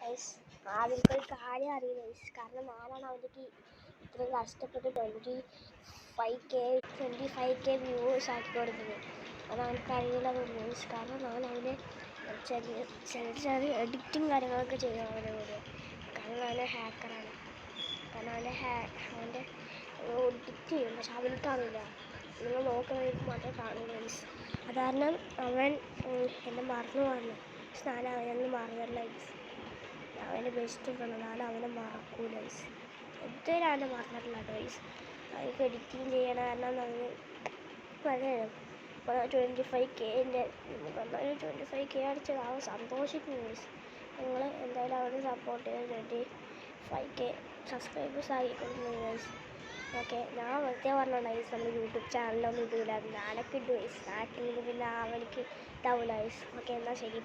Guys ആദ്യത്തെ കാര്യം അറിയില്ല ഗൈസ്. കാരണം ഞാനാണ് അവർക്ക് ഇത്രയും കഷ്ടപ്പെട്ട് 25K വ്യൂവേഴ്സ് ആക്കി കൊടുത്തത്. അത് അവനക്ക് അറിയില്ല ഗൈസ്. കാരണം ഞാൻ അവനെ ചെറിയ എഡിറ്റിങ് കാര്യങ്ങളൊക്കെ ചെയ്യും അവൻ്റെ കൂടെ. കാരണം അവനെ ഹാക്കറാണ്. കാരണം അവൻ്റെ എഡിറ്റ് ചെയ്യും, പക്ഷെ അവനക്കറിയില്ല. നിങ്ങൾ നോക്കുന്നവർക്ക് മാത്രമേ കാണുള്ളൂ ഗൈസ്. അത് കാരണം അവൻ എന്നെ മറന്നു പോകണം. ഞാൻ അവനൊന്നും മറന്നില്ല ഗൈസ്. അവൻ്റെ ബെസ്റ്റ് ഫ്രണ്ട്, ഞാൻ അവനെ മറക്കൂല ഗൈസ്. എന്തായാലും അവനെ മറന്നിട്ടില്ല ഗൈസ്. അവർക്ക് എഡിറ്റിങ് ചെയ്യണ കാരണം അവന് പറയാം. ഇപ്പോൾ 25K 25K അടിച്ചത് അവൻ സന്തോഷിക്കും ഗൈസ്. നിങ്ങൾ എന്തായാലും അവനെ സപ്പോർട്ട് ചെയ്ത് 25K സബ്സ്ക്രൈബേഴ്സ് ആയിക്കൊടുക്കുന്നു ഗൈസ്. ഓക്കെ, ഞാൻ വെറുതെ പറഞ്ഞ ഗൈസ് നമ്മൾ യൂട്യൂബ് ചാനലൊന്നും ഇടില്ല. ഞാനൊക്കെ ഇട്ടു ഗൈസ്. നാട്ടിൽ നിന്ന് പിന്നെ അവനിക്ക് ഇതാവില്ല ഗൈസ്. ഓക്കെ, എന്നാൽ ശരി.